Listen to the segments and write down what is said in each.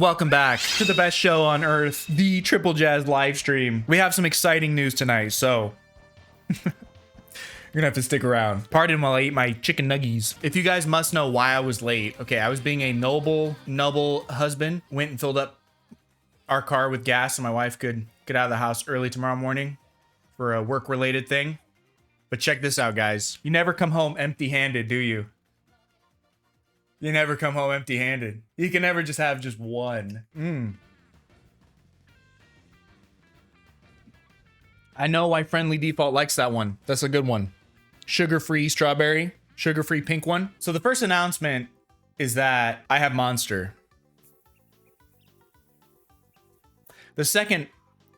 Welcome back to the best show on earth, the Triple Jazz live stream. We have some exciting news tonight, so you're gonna have to stick around. Pardon while I eat my chicken nuggies. If you guys must know why I was late, okay, I was being a noble husband. Went and filled up our car with gas so my wife could get out of the house early tomorrow morning for a work-related thing. But check this out, guys. You never come home empty-handed, do you? You never come home empty-handed. You can never just have just one. I know why Friendly Default likes that one. That's a good one. Sugar-free strawberry, sugar-free pink one. So the first announcement is that I have Monster. The second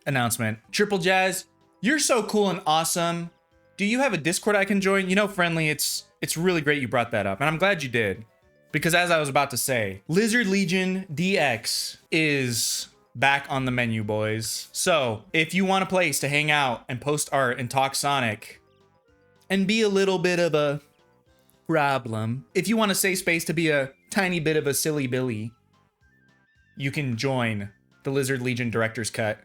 announcement, Triple Jazz, you're so cool and awesome. Do you have a Discord I can join? You know, Friendly, it's really great you brought that up, and I'm glad you did. Because as I was about to say, Lizard Legion DX is back on the menu, boys. So if you want a place to hang out and post art and talk Sonic and be a little bit of a problem, if you want a safe space to be a tiny bit of a silly Billy, you can join the Lizard Legion Director's Cut,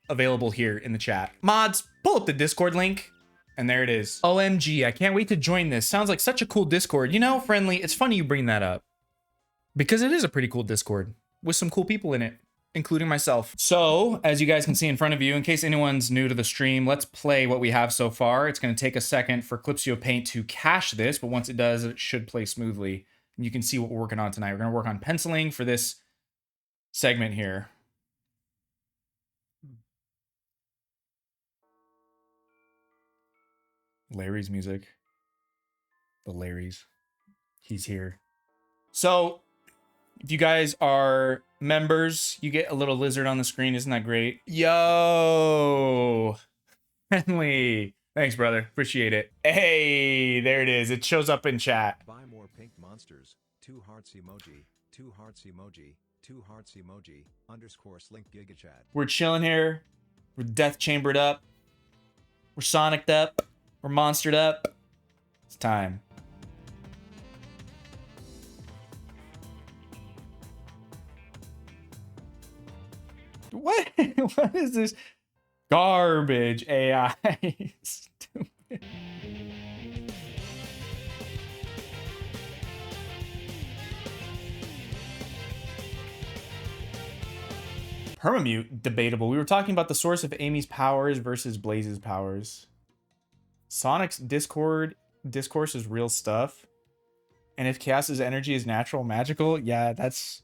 available here in the chat. Mods, pull up the Discord link. And there it is. OMG, I can't wait to join this. Sounds like such a cool Discord. You know, Friendly, it's funny you bring that up. Because it is a pretty cool Discord with some cool people in it, including myself. So, as you guys can see in front of you, in case anyone's new to the stream, let's play what we have so far. It's going to take a second for Clipsio Paint to cache this, but once it does, it should play smoothly. And you can see what we're working on tonight. We're going to work on penciling for this segment here. Larry's music. The Larry's. He's here. So, if you guys are members, you get a little lizard on the screen. Isn't that great? Yo! Friendly. Thanks, brother. Appreciate it. Hey, there it is. It shows up in chat. Buy more pink monsters. 2 hearts emoji. 2 hearts emoji. 2 hearts emoji. _ slink gigachat. We're chilling here. We're death chambered up. We're soniced up. We're monstered up. It's time. What? What is this? Garbage AI. Stupid. Permamute, debatable. We were talking about the source of Amy's powers versus Blaze's powers. Sonic's discourse is real stuff. And if Chaos's energy is natural, magical, yeah, that's...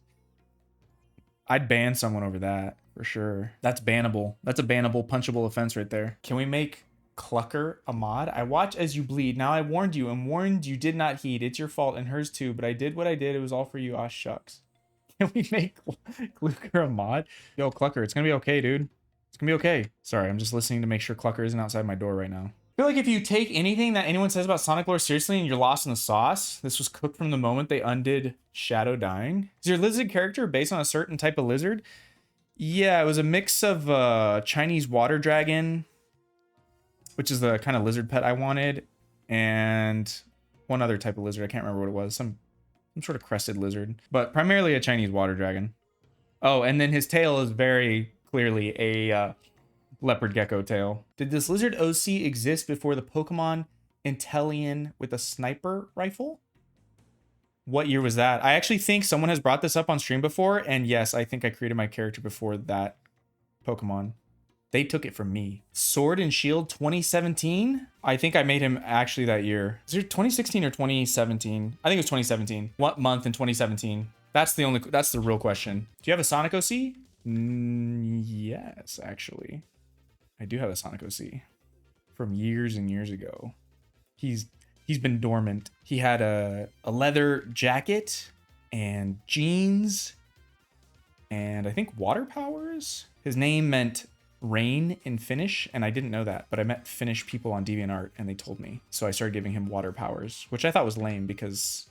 I'd ban someone over that, for sure. That's bannable. That's a bannable, punchable offense right there. Can we make Clucker a mod? I watch as you bleed. Now I warned you, and warned you did not heed. It's your fault and hers too, but I did what I did. It was all for you. Aw, shucks. Can we make Clucker a mod? Yo, Clucker, it's gonna be okay, dude. It's gonna be okay. Sorry, I'm just listening to make sure Clucker isn't outside my door right now. I feel like if you take anything that anyone says about Sonic lore seriously and you're lost in the sauce, this was cooked from the moment they undid Shadow dying. Is your lizard character based on a certain type of lizard? Yeah, it was a mix of Chinese water dragon, which is the kind of lizard pet I wanted, and one other type of lizard. I can't remember what it was. Some sort of crested lizard, but primarily a Chinese water dragon. Oh, and then his tail is very clearly a leopard gecko tail. Did this lizard OC exist before the Pokemon Inteleon with a sniper rifle? What year was that? I actually think someone has brought this up on stream before, and yes, I think I created my character before that Pokemon. They took it from me. Sword and Shield 2017? I think I made him actually that year. Is it 2016 or 2017? I think it was 2017. What month in 2017? That's the real question. Do you have a Sonic OC? Yes, actually. I do have a Sonic OC from years and years ago. He's been dormant. He had a leather jacket and jeans and I think water powers. His name meant rain in Finnish, and I didn't know that, but I met Finnish people on DeviantArt and they told me. So I started giving him water powers, which I thought was lame because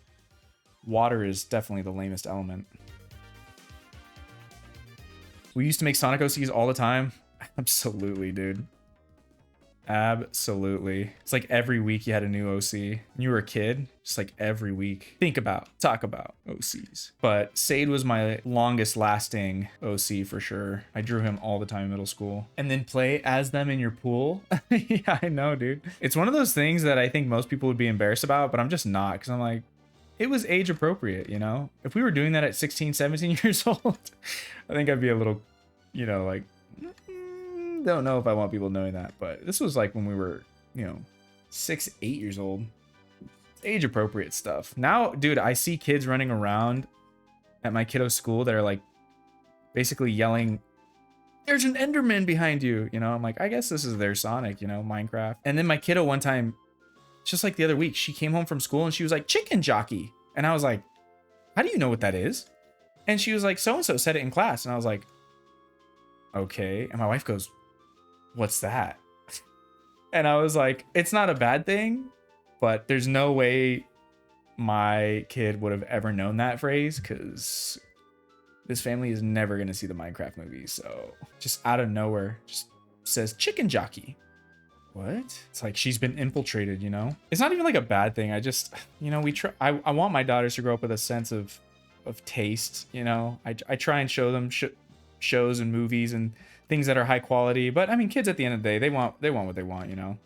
water is definitely the lamest element. We used to make Sonic OCs all the time. Absolutely, dude. Absolutely. It's like every week you had a new OC. When you were a kid, just like every week. Talk about OCs. But Sade was my longest lasting OC for sure. I drew him all the time in middle school. And then play as them in your pool. Yeah, I know, dude. It's one of those things that I think most people would be embarrassed about, but I'm just not, because I'm like, it was age appropriate, you know? If we were doing that at 16, 17 years old, I think I'd be a little, you know, like, don't know if I want people knowing that, but this was like when we were, you know, 6, 8 years old. Age appropriate stuff. Now, dude, I see kids running around at my kiddo's school that are like basically yelling, "There's an Enderman behind you." You know, I'm like, I guess this is their Sonic, you know, Minecraft. And then my kiddo one time, just like the other week, she came home from school and she was like, "Chicken Jockey." And I was like, "How do you know what that is?" And she was like, "So-and-so said it in class." And I was like, "Okay." And my wife goes, "What's that?" And I was like, it's not a bad thing, but there's no way my kid would have ever known that phrase, because this family is never going to see the Minecraft movie. So just out of nowhere, just says Chicken Jockey. What? It's like she's been infiltrated, you know? It's not even like a bad thing. I just, you know, I want my daughters to grow up with a sense of taste, you know? I try and show them shows and movies and things that are high quality. But I mean, kids at the end of the day, they want what they want, you know?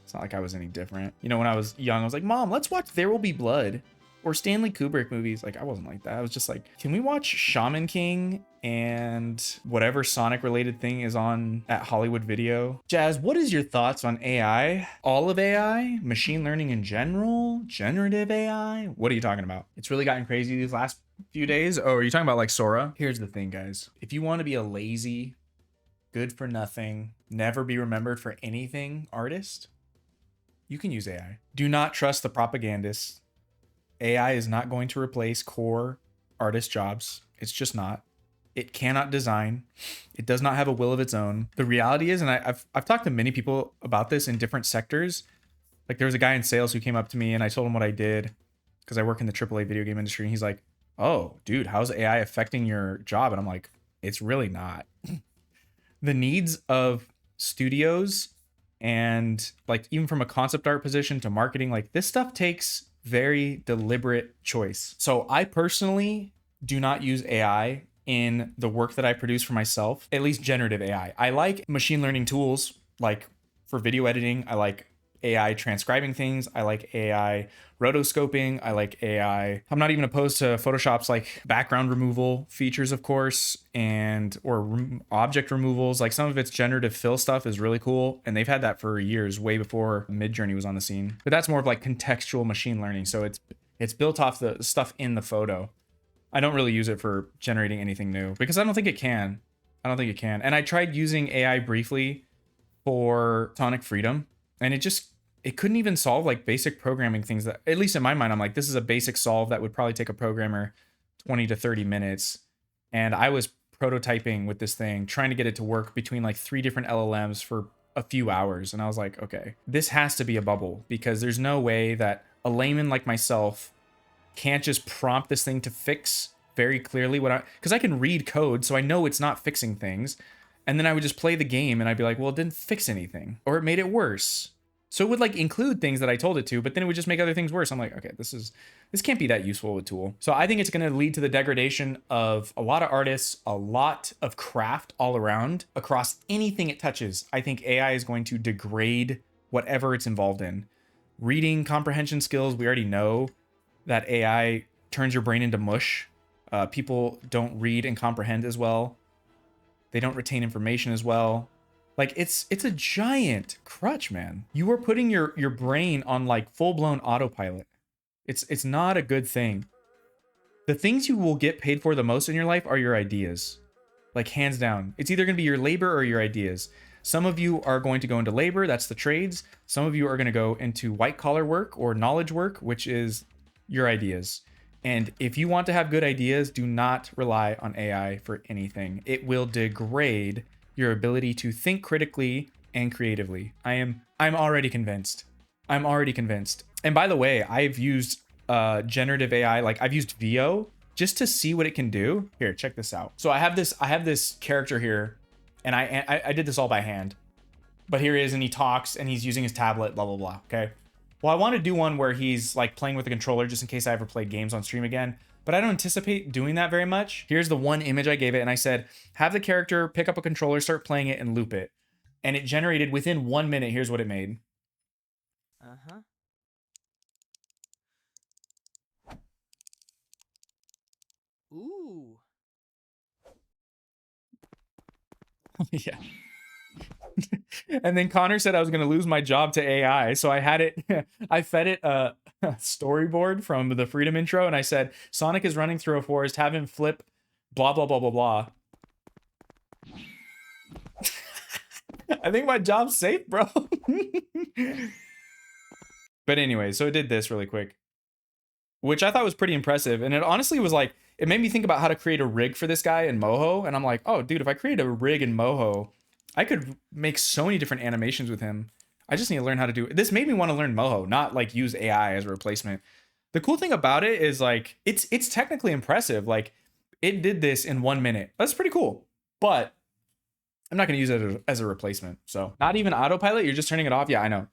It's not like I was any different. You know, when I was young, I was like, "Mom, let's watch There Will Be Blood," or Stanley Kubrick movies. Like, I wasn't like that. I was just like, can we watch Shaman King and whatever Sonic related thing is on at Hollywood Video? Jazz, what is your thoughts on AI? All of AI? Machine learning in general? Generative AI? What are you talking about? It's really gotten crazy these last few days. Oh, are you talking about like Sora? Here's the thing, guys. If you want to be a lazy, good for nothing, never be remembered for anything artist, you can use AI. Do not trust the propagandists. AI is not going to replace core artist jobs. It's just not. It cannot design. It does not have a will of its own. The reality is, and I've talked to many people about this in different sectors. Like, there was a guy in sales who came up to me and I told him what I did, because I work in the AAA video game industry. And he's like, "Oh, dude, how's AI affecting your job?" And I'm like, it's really not. The needs of studios, and like even from a concept art position to marketing, like this stuff takes very deliberate choice. So I personally do not use AI in the work that I produce for myself, at least generative AI. I like machine learning tools, like for video editing. I like AI transcribing things. I like AI rotoscoping. I like AI. I'm not even opposed to Photoshop's like background removal features, of course, and or object removals. Like some of its generative fill stuff is really cool, and they've had that for years, way before Midjourney was on the scene. But that's more of like contextual machine learning. So it's built off the stuff in the photo. I don't really use it for generating anything new because I don't think it can. And I tried using AI briefly for Sonic Freedom, and it couldn't even solve like basic programming things that, at least in my mind, I'm like, this is a basic solve that would probably take a programmer 20 to 30 minutes. And I was prototyping with this thing, trying to get it to work between like 3 different LLMs for a few hours. And I was like, okay, this has to be a bubble, because there's no way that a layman like myself can't just prompt this thing to fix very clearly because I can read code, so I know it's not fixing things. And then I would just play the game and I'd be like, well, it didn't fix anything, or it made it worse. So it would like include things that I told it to, but then it would just make other things worse. I'm like, okay, this can't be that useful of a tool. So I think it's going to lead to the degradation of a lot of artists, a lot of craft all around across anything it touches. I think AI is going to degrade whatever it's involved in. Reading comprehension skills, we already know that AI turns your brain into mush. People don't read and comprehend as well. They don't retain information as well. Like it's a giant crutch, man. You are putting your brain on like full-blown autopilot. It's not a good thing. The things you will get paid for the most in your life are your ideas. Like hands down. It's either going to be your labor or your ideas. Some of you are going to go into labor, that's the trades. Some of you are going to go into white collar work or knowledge work, which is your ideas. And if you want to have good ideas, do not rely on AI for anything. It will degrade your ability to think critically and creatively. I'm already convinced. And by the way, I've used generative AI, like I've used VO just to see what it can do. Here, check this out. So I have this character here, and I did this all by hand. but here he is and he talks and he's using his tablet, blah, blah, blah. Okay. Well, I want to do one where he's like playing with a controller just in case I ever played games on stream again, but I don't anticipate doing that very much. Here's the one image I gave it and I said, have the character pick up a controller, start playing it and loop it. And it generated within 1 minute. Here's what it made. Uh-huh. Ooh. Yeah. And then Connor said I was going to lose my job to AI. So I had it, I fed it a storyboard from the Freedom intro. And I said, Sonic is running through a forest, have him flip, blah, blah, blah, blah, blah. I think my job's safe, bro. But anyway, so it did this really quick, which I thought was pretty impressive. And it honestly was like, it made me think about how to create a rig for this guy in Moho. And I'm like, oh, dude, if I create a rig in Moho, I could make so many different animations with him. I just need to learn how to do it. This made me want to learn Moho, not like use AI as a replacement. The cool thing about it is like, it's technically impressive. Like it did this in 1 minute. That's pretty cool. But I'm not going to use it as a replacement. So not even autopilot. You're just turning it off. Yeah, I know.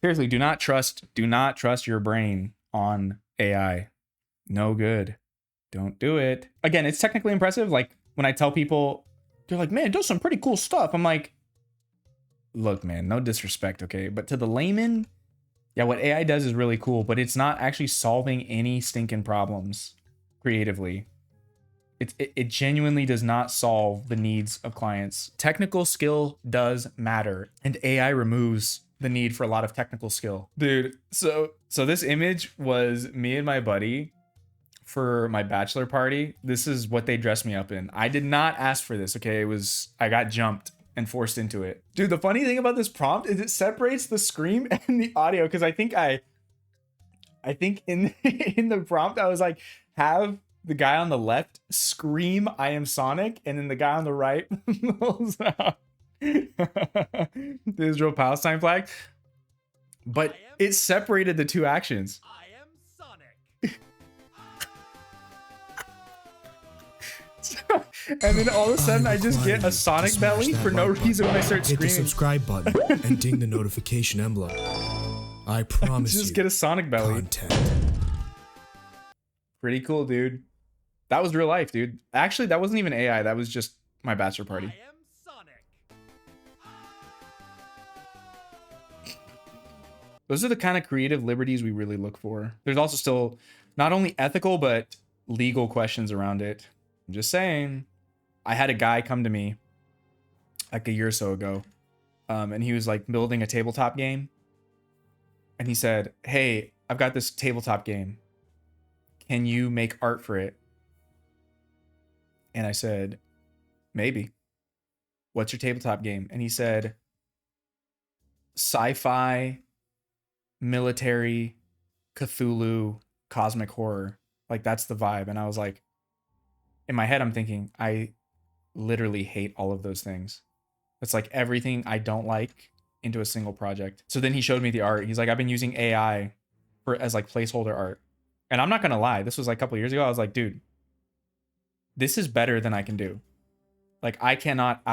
Seriously, do not trust your brain on AI. No good. Don't do it. Again, it's technically impressive. Like when I tell people, they're like, man, it does some pretty cool stuff. I'm like, look, man, no disrespect, okay? But to the layman, yeah, what AI does is really cool, but it's not actually solving any stinking problems creatively. It genuinely does not solve the needs of clients. Technical skill does matter, and AI removes the need for a lot of technical skill. Dude, so this image was me and my buddy for my bachelor party. This is what they dressed me up in. I did not ask for this, okay? I got jumped and forced into it. Dude, the funny thing about this prompt is it separates the scream and the audio, because I think in in the prompt I was like, have the guy on the left scream I am Sonic, and then the guy on the right pulls out the Israel Palestine flag. But it separated the two actions. I am Sonic. And then all of a sudden I just get a Sonic belly for no reason when I start Hit the screaming. subscribe button and ding the notification emblem. I promise Just you, get a Sonic belly. content. Pretty cool, dude. That was real life, dude. Actually, that wasn't even AI. That was just my bachelor party. I am Sonic. Those are the kind of creative liberties we really look for. There's also still not only ethical, but legal questions around it. I'm just saying. I had a guy come to me like a year or so ago, and he was like building a tabletop game. And he said, hey, I've got this tabletop game. Can you make art for it? And I said, maybe. What's your tabletop game? And he said, sci-fi, military, Cthulhu, cosmic horror. Like, that's the vibe. And I was like, in my head, I'm thinking, I literally hate all of those things. It's like everything I don't like into a single project. So then he showed me the art. He's like, I've been using AI as like placeholder art. And I'm not going to lie. This was like a couple years ago. I was like, dude, this is better than I can do. Like I cannot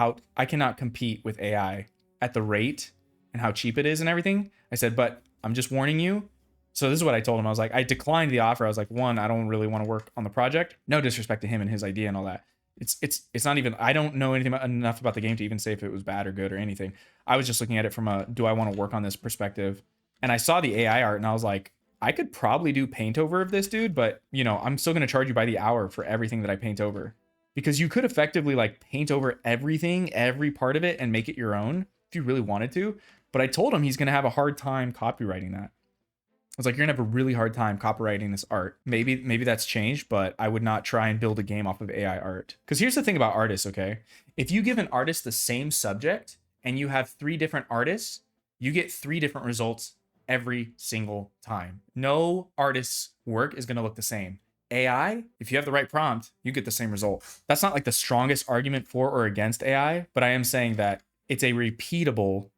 compete with AI at the rate and how cheap it is and everything. I said, but I'm just warning you. So this is what I told him. I was like, I declined the offer. I was like, one, I don't really want to work on the project. No disrespect to him and his idea and all that. It's not even, I don't know anything enough about the game to even say if it was bad or good or anything. I was just looking at it from a, do I want to work on this perspective? And I saw the AI art and I was like, I could probably do paint over of this, dude, but you know, I'm still going to charge you by the hour for everything that I paint over, because you could effectively like paint over everything, every part of it and make it your own if you really wanted to. But I told him he's going to have a hard time copywriting that. I was like, you're gonna have a really hard time copywriting this art. Maybe that's changed, but I would not try and build a game off of AI art. Because here's the thing about artists, okay? If you give an artist the same subject and you have 3 different artists, you get 3 different results every single time. No artist's work is gonna look the same. AI, if you have the right prompt, you get the same result. That's not like the strongest argument for or against AI, but I am saying that it's a repeatable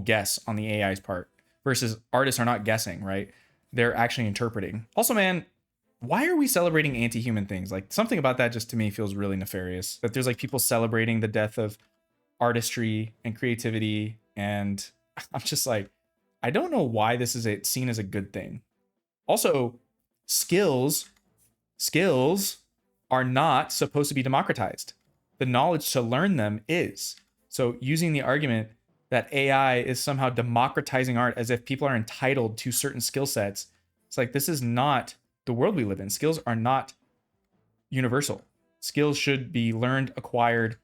guess on the AI's part. Versus artists are not guessing, right? They're actually interpreting. Also, man, why are we celebrating anti-human things? Like something about that just to me feels really nefarious. That there's like people celebrating the death of artistry and creativity. And I'm just like, I don't know why this is seen as a good thing. Also, skills are not supposed to be democratized. The knowledge to learn them is. So using the argument that AI is somehow democratizing art as if people are entitled to certain skill sets, it's like, this is not the world we live in. Skills are not universal. Skills should be learned, acquired,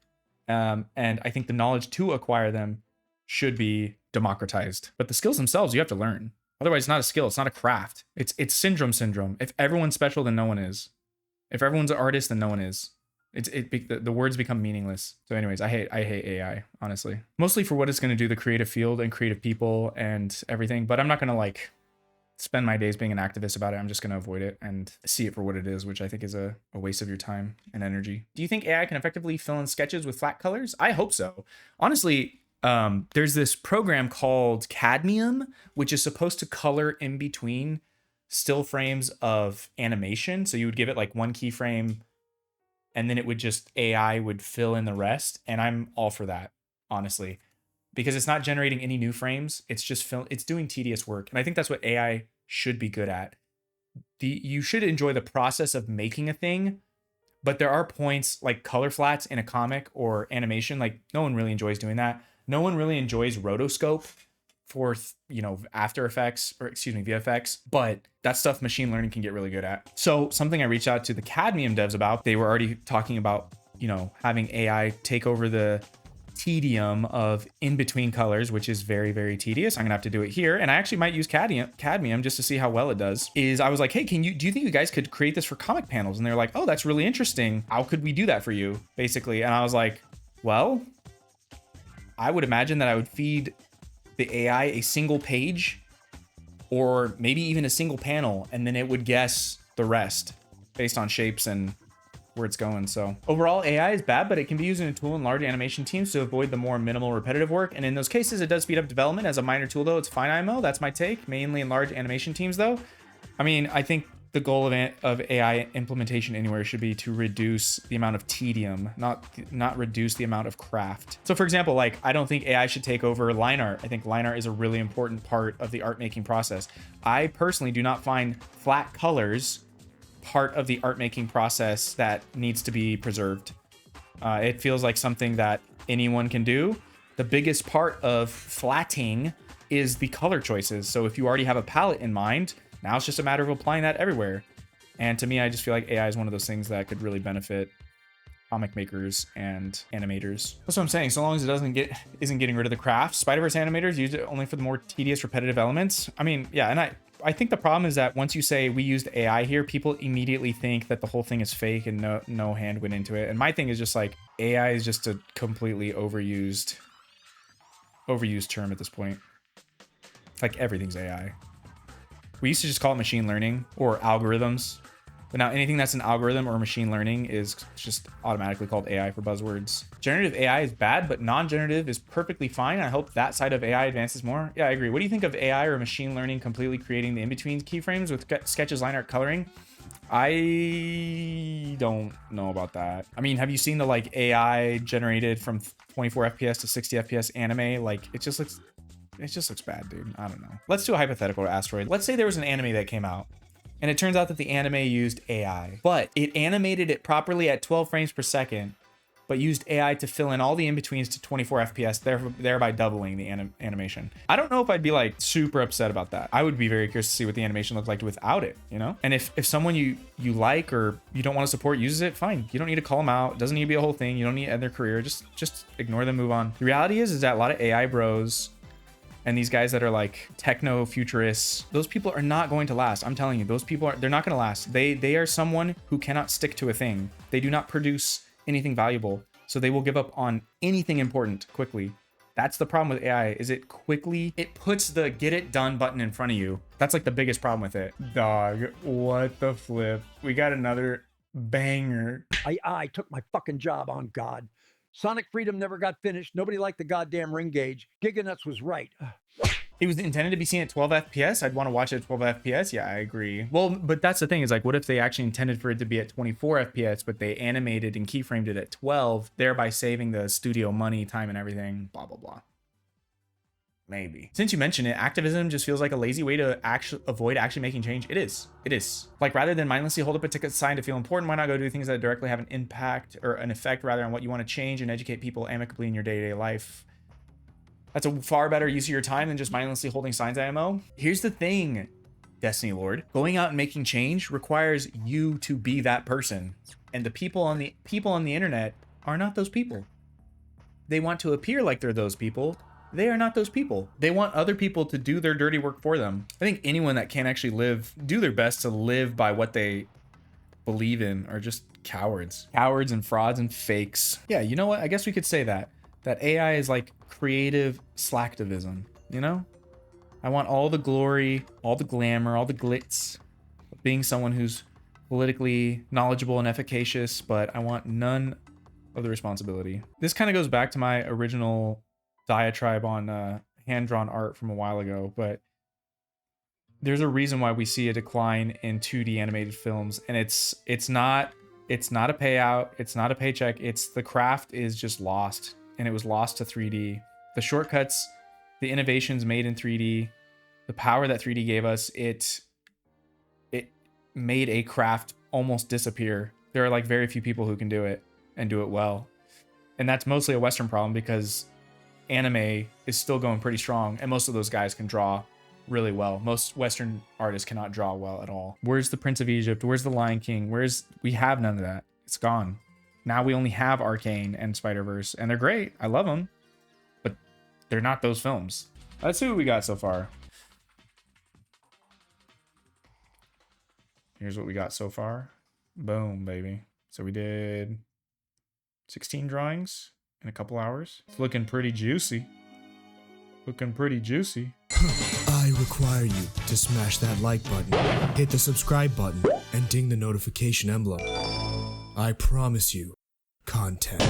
and I think the knowledge to acquire them should be democratized. But the skills themselves, you have to learn. Otherwise, it's not a skill. It's not a craft. It's syndrome. If everyone's special, then no one is. If everyone's an artist, then no one is. The words become meaningless. So anyways, I hate AI, honestly. Mostly for what it's going to do, the creative field and creative people and everything. But I'm not going to like spend my days being an activist about it. I'm just going to avoid it and see it for what it is, which I think is a waste of your time and energy. Do you think AI can effectively fill in sketches with flat colors? I hope so. Honestly, there's this program called Cadmium, which is supposed to color in between still frames of animation. So you would give it like one keyframe and then it would just, AI would fill in the rest. And I'm all for that, honestly, because it's not generating any new frames. It's just it's doing tedious work. And I think that's what AI should be good at. You should enjoy the process of making a thing, but there are points like color flats in a comic or animation. Like no one really enjoys doing that. No one really enjoys rotoscope for, After Effects or VFX, but that stuff machine learning can get really good at. So something I reached out to the Cadmium devs about, they were already talking about, having AI take over the tedium of in-between colors, which is very, very tedious. I'm gonna have to do it here. And I actually might use Cadmium just to see how well it does. I was like, hey, do you think you guys could create this for comic panels? And they're like, oh, that's really interesting. How could we do that for you? Basically. And I was like, well, I would imagine that I would feed the AI a single page or maybe even a single panel, and then it would guess the rest based on shapes and where it's going. So overall, AI is bad, but it can be used in a tool in large animation teams to avoid the more minimal repetitive work. And in those cases, it does speed up development. As a minor tool though, it's fine IMO. That's my take, mainly in large animation teams though. I mean, I think the goal of AI implementation anywhere should be to reduce the amount of tedium, not reduce the amount of craft. So for example, like I don't think AI should take over line art. I think line art is a really important part of the art making process. I personally do not find flat colors part of the art making process that needs to be preserved. It feels like something that anyone can do. The biggest part of flatting is the color choices. So if you already have a palette in mind, now it's just a matter of applying that everywhere. And to me, I just feel like AI is one of those things that could really benefit comic makers and animators. That's what I'm saying. So long as it isn't getting rid of the craft. Spider-Verse animators use it only for the more tedious, repetitive elements. I mean, yeah, and I think the problem is that once you say we used AI here, people immediately think that the whole thing is fake and no hand went into it. And my thing is just like, AI is just a completely overused term at this point. Like everything's AI. We used to just call it machine learning or algorithms, but now anything that's an algorithm or machine learning is just automatically called AI for buzzwords. Generative AI is bad, but non-generative is perfectly fine. I hope that side of AI advances more. Yeah, I agree. What do you think of AI or machine learning completely creating the in-between keyframes with sketches, line art, coloring? I don't know about that. I mean, have you seen the like AI generated from 24 FPS to 60 FPS anime? Like it just looks bad, dude. I don't know. Let's do a hypothetical asteroid. Let's say there was an anime that came out and it turns out that the anime used AI, but it animated it properly at 12 frames per second, but used AI to fill in all the in-betweens to 24 FPS, thereby doubling the animation. I don't know if I'd be like super upset about that. I would be very curious to see what the animation looked like without it, And if someone you like or you don't want to support uses it, fine. You don't need to call them out. It doesn't need to be a whole thing. You don't need to end their career. Just ignore them, move on. The reality is that a lot of AI bros and these guys that are like techno futurists, those people are not going to last. I'm telling you, those people they're not going to last. They are someone who cannot stick to a thing. They do not produce anything valuable. So they will give up on anything important quickly. That's the problem with AI, is it puts the get it done button in front of you. That's like the biggest problem with it. Dog, what the flip? We got another banger. I took my fucking job on God. Sonic Freedom never got finished. Nobody liked the goddamn ring gauge. Giganuts was right. It was intended to be seen at 12 FPS. I'd want to watch it at 12 FPS. Yeah, I agree. Well, but that's the thing is like, what if they actually intended for it to be at 24 FPS, but they animated and keyframed it at 12, thereby saving the studio money, time, and everything, blah, blah, blah. Maybe. Since you mentioned it, activism just feels like a lazy way to avoid actually making change. It is. It is. Like, rather than mindlessly hold up a ticket sign to feel important, why not go do things that directly have an impact or an effect rather on what you want to change and educate people amicably in your day-to-day life? That's a far better use of your time than just mindlessly holding signs IMO. Here's the thing, Destiny Lord. Going out and making change requires you to be that person. And the people on the internet are not those people. They want to appear like they're those people. They are not those people. They want other people to do their dirty work for them. I think anyone that can't actually do their best to live by what they believe in are just cowards. Cowards and frauds and fakes. Yeah, you know what? I guess we could say that AI is like creative slacktivism, you know? I want all the glory, all the glamour, all the glitz of being someone who's politically knowledgeable and efficacious, but I want none of the responsibility. This kind of goes back to my original diatribe on hand-drawn art from a while ago, but there's a reason why we see a decline in 2D animated films, and it's not a payout, it's not a paycheck, it's the craft is just lost. And it was lost to 3D. The shortcuts, the innovations made in 3D, the power that 3D gave us, it made a craft almost disappear. There are like very few people who can do it and do it well. And that's mostly a Western problem because anime is still going pretty strong and most of those guys can draw really well. Most Western artists cannot draw well at all. Where's the Prince of Egypt? Where's the Lion King? We have none of that. It's gone. Now we only have Arcane and Spider-Verse, and they're great. I love them, but they're not those films. Let's see what we got so far. Here's what we got so far. Boom, baby. So we did 16 drawings in a couple hours. It's looking pretty juicy. Looking pretty juicy. I require you to smash that like button, hit the subscribe button, and ding the notification emblem. I promise you, content.